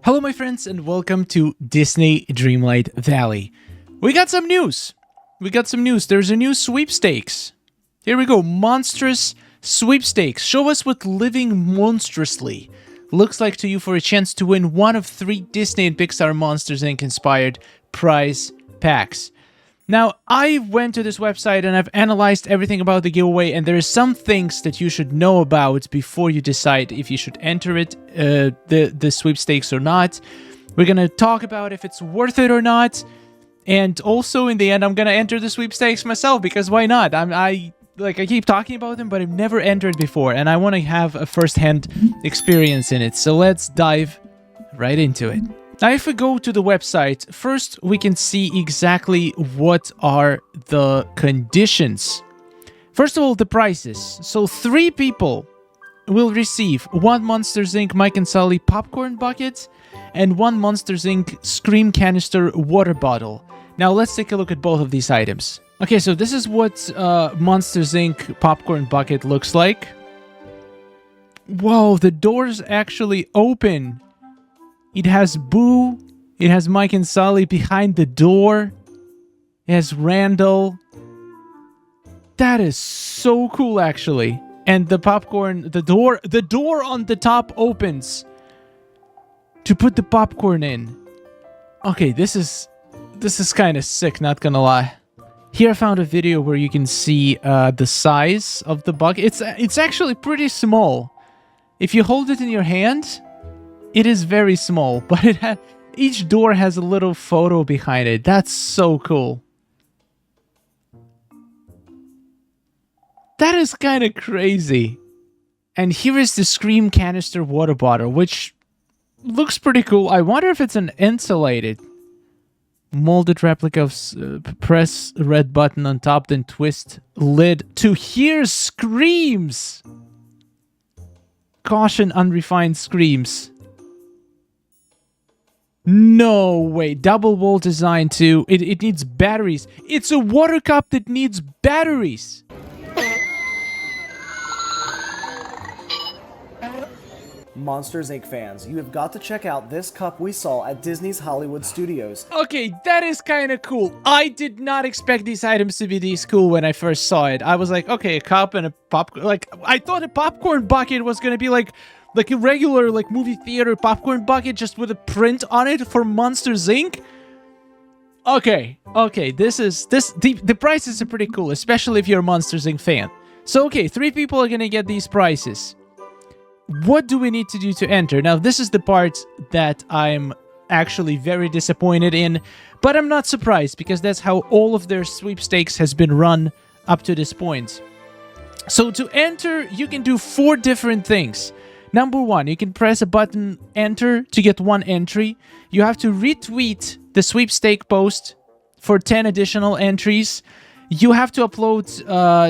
Hello my friends and welcome to Disney Dreamlight Valley. We got some news. There's a new sweepstakes. Here we go. Monstrous sweepstakes. Show us what living monstrously looks like to you for a chance to win one of 3 Disney and Pixar Monsters Inc. inspired prize packs. Now, I went to this website and I've analyzed everything about the giveaway, and there are some things that you should know about before you decide if you should enter it, the sweepstakes or not. We're gonna talk about if it's worth it or not, and also in the end, I'm gonna enter the sweepstakes myself because why not? I keep talking about them, but I've never entered before, and I want to have a first-hand experience in it. So let's dive right into it. Now, if we go to the website, first we can see exactly what are the conditions. First of all, the prices. So 3 people will receive 1 Monsters Inc. Mike and Sully popcorn bucket and 1 Monsters Inc. Scream canister water bottle. Now, let's take a look at both of these items. Okay, so this is what Monsters Inc. popcorn bucket looks like. Whoa, the doors actually open. It has Boo, it has Mike and Sully behind the door, it has Randall. That is so cool, actually. And the popcorn, the door on the top opens to put the popcorn in. Okay, this is kind of sick, not gonna lie. Here I found a video where you can see the size of the bucket. It's actually pretty small. If you hold it in your hand, it is very small, but each door has a little photo behind it. That's so cool. That is kind of crazy. And here is the Scream canister water bottle, which looks pretty cool. I wonder if it's an insulated molded replica of press red button on top, then twist lid to hear screams. Caution, unrefined screams. No way. Double wall design too. It needs batteries. It's a water cup that needs batteries. Monsters Inc. fans, you have got to check out this cup we saw at Disney's Hollywood Studios. Okay, that is kind of cool. I did not expect these items to be this cool when I first saw it. I was like, okay, a cup and a popcorn. Like, I thought a popcorn bucket was gonna be like a regular movie theater popcorn bucket just with a print on it for Monsters Inc. Okay, the prices are pretty cool, especially if you're a Monsters Inc. fan. So okay, 3 people are gonna get these prices. What do we need to do to enter? Now, this is the part that I'm actually very disappointed in, but I'm not surprised because that's how all of their sweepstakes has been run up to this point. So to enter, you can do 4 different things. Number 1, you can press a button, enter, to get 1 entry. You have to retweet the sweepstake post for 10 additional entries. You have to upload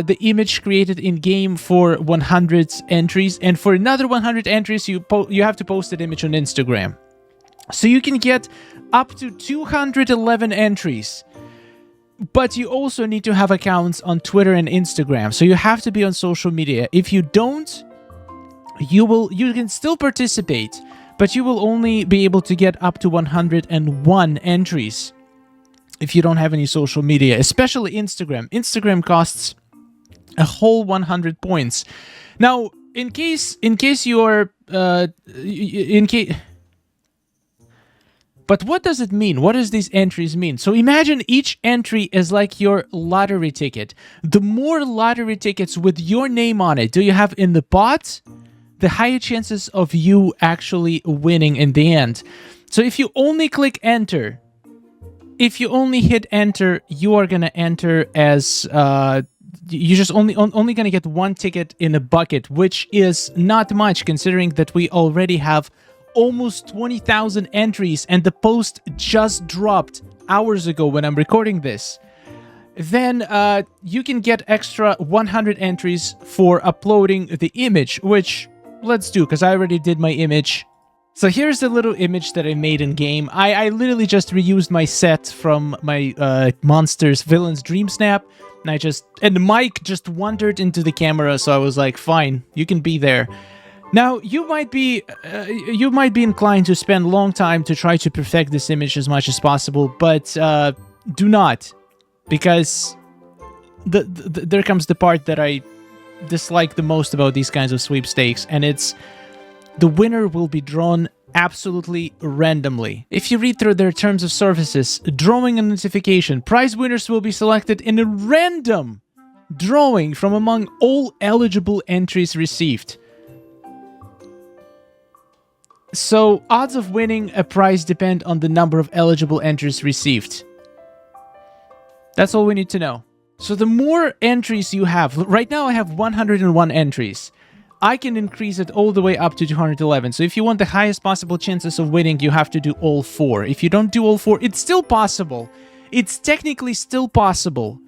the image created in-game for 100 entries. And for another 100 entries, you have to post that image on Instagram. So you can get up to 211 entries. But you also need to have accounts on Twitter and Instagram. So you have to be on social media. If you don't, you can still participate, but you will only be able to get up to 101 entries if you don't have any social media, especially Instagram. Instagram costs a whole 100 points. Now, in case you are but what does it mean? What does these entries mean? So imagine each entry is like your lottery ticket. The more lottery tickets with your name on it do you have in the pot, the higher chances of you actually winning in the end. So if you only click enter, if you only hit enter, you are gonna enter as you just only gonna get 1 ticket in a bucket, which is not much considering that we already have almost 20,000 entries and the post just dropped hours ago when I'm recording this. Then you can get extra 100 entries for uploading the image, which let's do because I already did my image. So here's the little image that I made in game. I literally just reused my set from my Monsters Villains Dream Snap, and Mike just wandered into the camera, so I was like, fine, you can be there. Now, you might be inclined to spend a long time to try to perfect this image as much as possible, but do not, because there comes the part that I dislike the most about these kinds of sweepstakes, and it's the winner will be drawn absolutely randomly. If you read through their terms of services, drawing and notification, prize winners will be selected in a random drawing from among all eligible entries received. So, odds of winning a prize depend on the number of eligible entries received. That's all we need to know. So the more entries you have, right now I have 101 entries. I can increase it all the way up to 211. So if you want the highest possible chances of winning, you have to do all 4. If you don't do all 4, it's still possible. It's technically still possible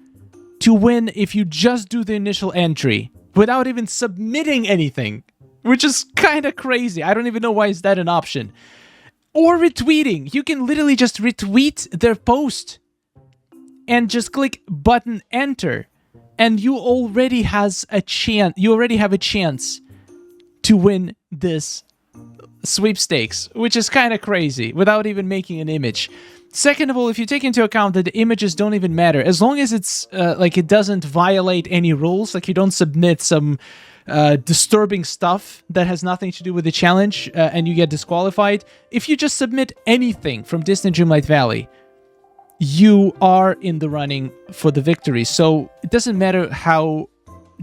to win if you just do the initial entry without even submitting anything, which is kind of crazy. I don't even know why is that an option. Or retweeting. You can literally just retweet their post and just click button enter, and you already have a chance to win this sweepstakes, which is kind of crazy, without even making an image. Second of all, if you take into account that the images don't even matter, as long as it's like it doesn't violate any rules, like you don't submit some disturbing stuff that has nothing to do with the challenge and you get disqualified. If you just submit anything from Disney Dreamlight Valley, you are in the running for the victory. So it doesn't matter how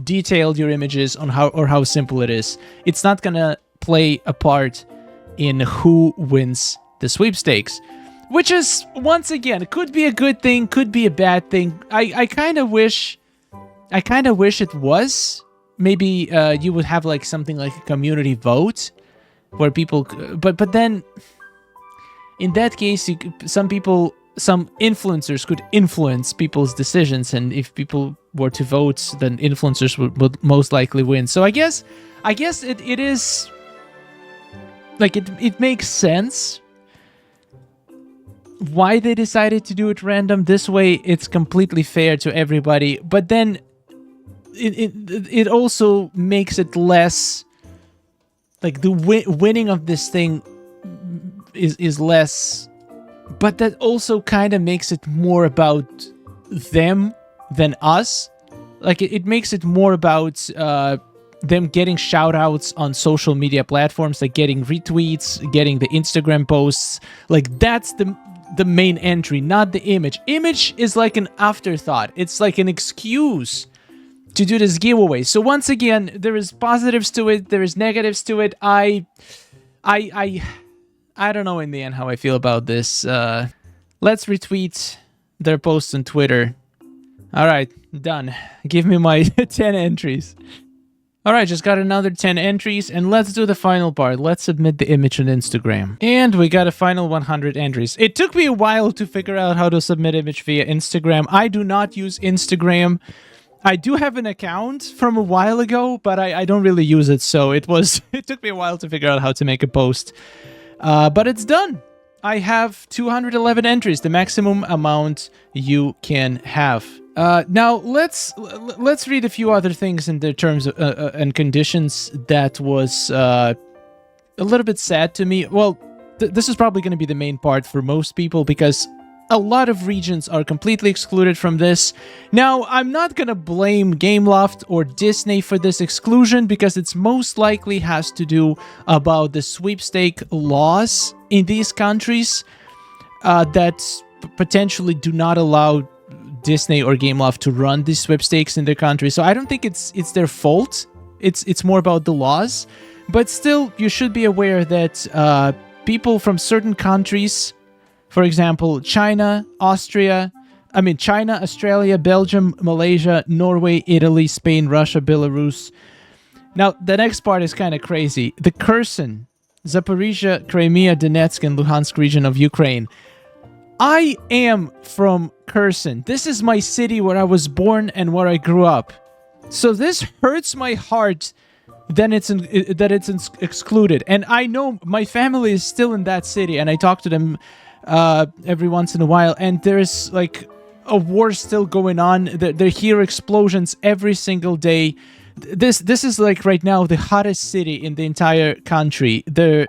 detailed your image is on how simple it is. It's not gonna play a part in who wins the sweepstakes, which is, once again, it could be a good thing, could be a bad thing. I kind of wish it was. Maybe you would have like something like a community vote where people, but then in that case, some influencers could influence people's decisions, and if people were to vote, then influencers would most likely win. So I guess it is like it makes sense why they decided to do it random. This way it's completely fair to everybody, but then it also makes it less like the winning of this thing is less. But that also kind of makes it more about them than us. Like, it makes it more about them getting shout-outs on social media platforms, like getting retweets, getting the Instagram posts. Like, that's the main entry, not the image. Image is like an afterthought. It's like an excuse to do this giveaway. So once again, there is positives to it, there is negatives to it. I don't know in the end how I feel about this. Let's retweet their posts on Twitter. All right, done. Give me my 10 entries. All right, just got another 10 entries, and let's do the final part. Let's submit the image on Instagram. And we got a final 100 entries. It took me a while to figure out how to submit image via Instagram. I do not use Instagram. I do have an account from a while ago, but I don't really use it, so it took me a while to figure out how to make a post. But it's done. I have 211 entries, the maximum amount you can have. Now let's read a few other things in the terms of, and conditions that was a little bit sad to me. Well, this is probably going to be the main part for most people because a lot of regions are completely excluded from this. Now, I'm not gonna blame Gameloft or Disney for this exclusion because it's most likely has to do about the sweepstake laws in these countries that potentially do not allow Disney or Gameloft to run these sweepstakes in their country. So I don't think it's their fault. It's more about the laws. But still, you should be aware that people from certain countries, for example, China, Australia, Belgium, Malaysia, Norway, Italy, Spain, Russia, Belarus. Now, the next part is kind of crazy. The Kherson, Zaporizhia, Crimea, Donetsk, and Luhansk region of Ukraine. I am from Kherson. This is my city where I was born and where I grew up. So this hurts my heart that it's excluded. And I know my family is still in that city, and I talk to them every once in a while, and there's like a war still going on. They hear explosions every single day. This is like right now the hottest city in the entire country. The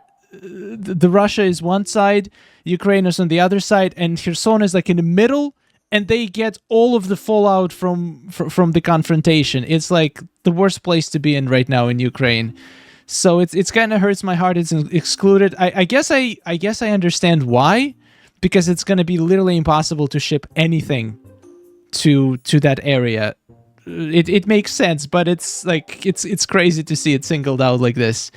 Russia is one side, Ukraine is on the other side, and Kherson is like in the middle, and they get all of the fallout from the confrontation. It's like the worst place to be in right now in Ukraine. So it's kind of hurts my heart. It's excluded. I guess I understand why, because it's going to be literally impossible to ship anything to that area. It makes sense, but it's like it's crazy to see it singled out like this.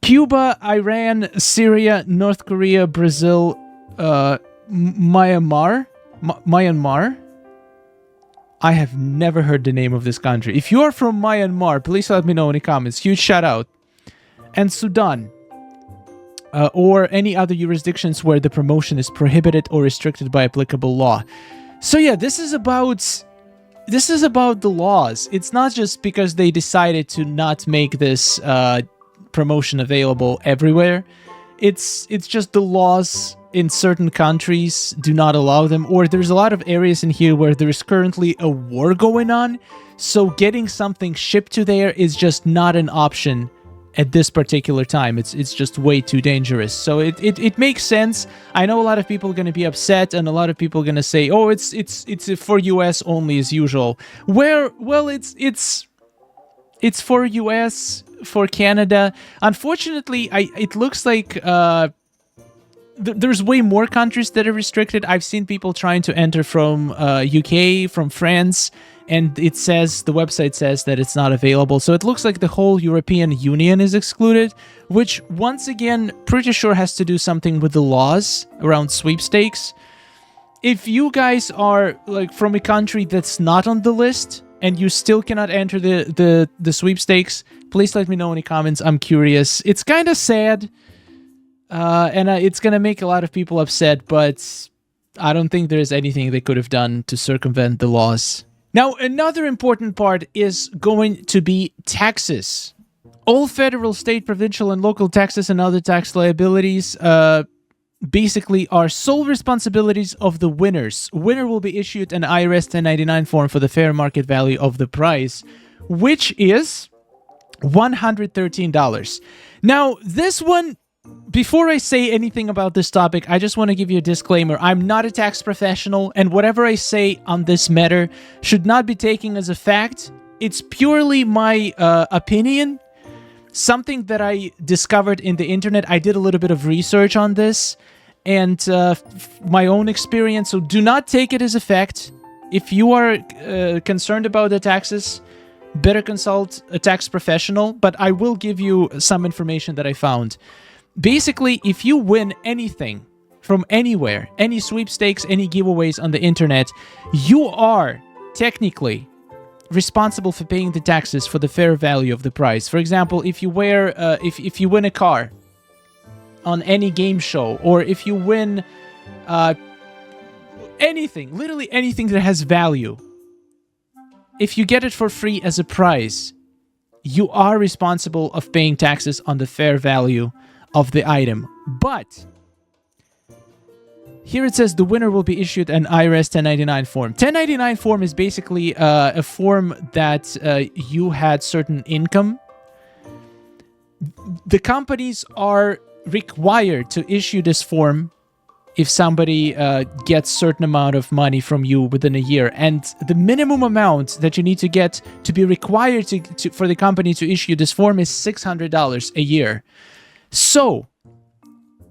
Cuba, Iran, Syria, North Korea, Brazil, Myanmar. I have never heard the name of this country. If you are from Myanmar, please let me know in the comments. Huge shout out. And Sudan. Or any other jurisdictions where the promotion is prohibited or restricted by applicable law. So yeah, this is about the laws. It's not just because they decided to not make this promotion available everywhere. It's just the laws in certain countries do not allow them, or there's a lot of areas in here where there is currently a war going on, so getting something shipped to there is just not an option at this particular time. It's just way too dangerous. So it makes sense. I know a lot of people are going to be upset, and a lot of people are going to say, oh, it's for US only as usual. Well, it's for US, for Canada. Unfortunately, it looks like there's way more countries that are restricted. I've seen people trying to enter from UK, from France, and the website says that it's not available. So it looks like the whole European Union is excluded, which once again, pretty sure has to do something with the laws around sweepstakes. If you guys are like from a country that's not on the list and you still cannot enter the sweepstakes, please let me know in the comments. I'm curious. It's kind of sad. And it's going to make a lot of people upset, but I don't think there's anything they could have done to circumvent the laws. Now, another important part is going to be taxes. All federal, state, provincial, and local taxes and other tax liabilities basically are sole responsibilities of the winners. Winner will be issued an IRS 1099 form for the fair market value of the prize, which is $113. Now, this one, before I say anything about this topic, I just want to give you a disclaimer. I'm not a tax professional, and whatever I say on this matter should not be taken as a fact. It's purely my opinion, something that I discovered in the internet. I did a little bit of research on this, and my own experience, so do not take it as a fact. If you are concerned about the taxes, better consult a tax professional, but I will give you some information that I found. Basically, if you win anything from anywhere, any sweepstakes, any giveaways on the internet, you are technically responsible for paying the taxes for the fair value of the prize. For example, if you if you win a car on any game show, or if you win anything, literally anything that has value, if you get it for free as a prize, you are responsible of paying taxes on the fair value of the item. But here it says the winner will be issued an IRS 1099 form. 1099 form is basically a form that you had certain income. The companies are required to issue this form if somebody gets certain amount of money from you within a year. And the minimum amount that you need to get to be required for the company to issue this form is $600 a year. So,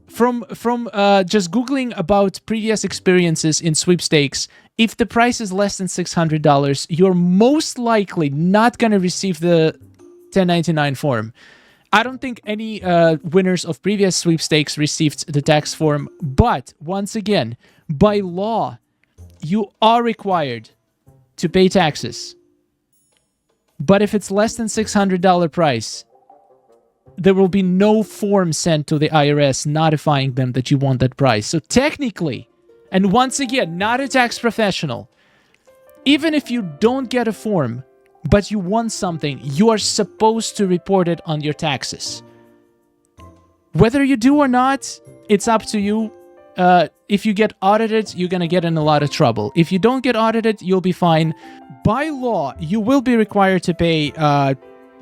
from just Googling about previous experiences in sweepstakes, if the price is less than $600, you're most likely not going to receive the 1099 form. I don't think any winners of previous sweepstakes received the tax form, but once again, by law, you are required to pay taxes. But if it's less than $600 price, there will be no form sent to the IRS notifying them that you want that price. So technically, and once again, not a tax professional, even if you don't get a form, but you won something, you are supposed to report it on your taxes. Whether you do or not, it's up to you. if you get audited, you're gonna get in a lot of trouble. If you don't get audited, you'll be fine. By law, you will be required to pay,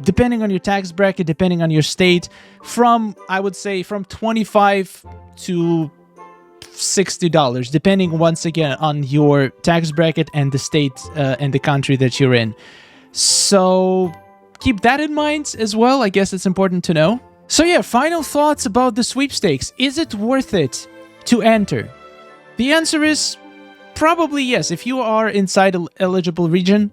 depending on your tax bracket, depending on your state, I would say from $25 to $60, depending once again on your tax bracket and the state and the country that you're in. So keep that in mind as well. I guess it's important to know. So yeah, final thoughts about the sweepstakes. Is it worth it to enter? The answer is probably yes. If you are inside an eligible region,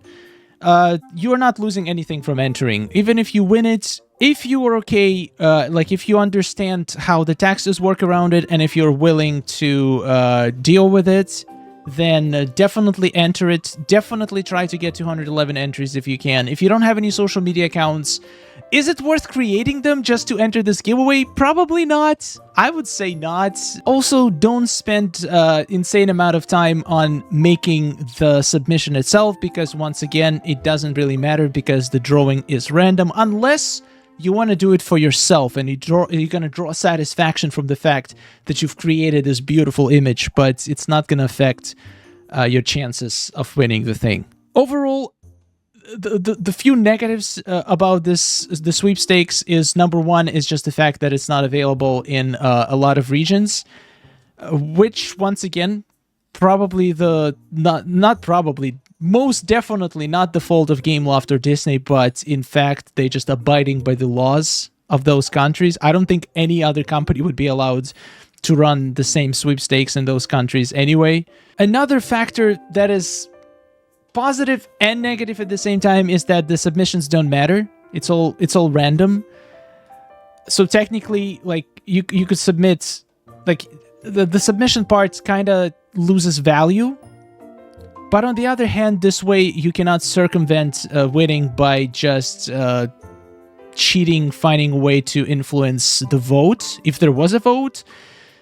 you're not losing anything from entering. Even if you win it, if you are okay, like if you understand how the taxes work around it, and if you're willing to deal with it, then definitely enter it. Definitely try to get 211 entries if you can. If you don't have any social media accounts, is it worth creating them just to enter this giveaway? Probably not. I would say not. Also, don't spend insane amount of time on making the submission itself, because once again, it doesn't really matter because the drawing is random, unless you want to do it for yourself and you're going to draw satisfaction from the fact that you've created this beautiful image, but it's not going to affect your chances of winning the thing. Overall, the few negatives about the sweepstakes is, number one is just the fact that it's not available in a lot of regions, which once again, most definitely not the fault of Gameloft or Disney, but in fact, they just abiding by the laws of those countries. I don't think any other company would be allowed to run the same sweepstakes in those countries anyway. Another factor that is positive and negative at the same time is that the submissions don't matter. It's all random. So technically, like you could submit, like the submission part kind of loses value. But on the other hand, this way you cannot circumvent winning by just cheating, finding a way to influence the vote, if there was a vote.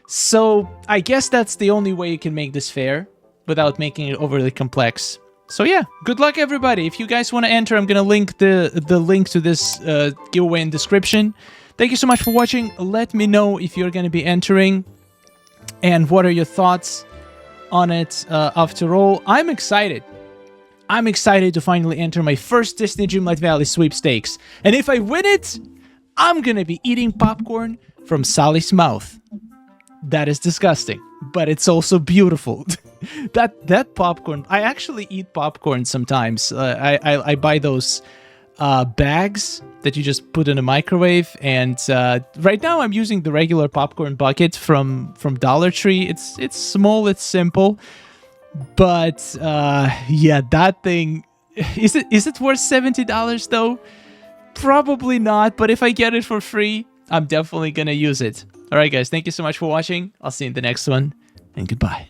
So I guess that's the only way you can make this fair without making it overly complex. So yeah, good luck everybody. If you guys want to enter, I'm going to link the link to this giveaway in description. Thank you so much for watching. Let me know if you're going to be entering and what are your thoughts on it. After all, I'm excited. I'm excited to finally enter my first Disney Dreamlight Valley sweepstakes. And if I win it, I'm gonna be eating popcorn from Sally's mouth. That is disgusting, but it's also beautiful. that popcorn, I actually eat popcorn sometimes. I buy those bags that you just put in a microwave, and right now I'm using the regular popcorn bucket from Dollar Tree. It's small, it's simple, but yeah, that thing, is it worth $70 though? Probably not, but if I get it for free, I'm definitely gonna use it. All right guys, thank you so much for watching. I'll see you in the next one, and goodbye.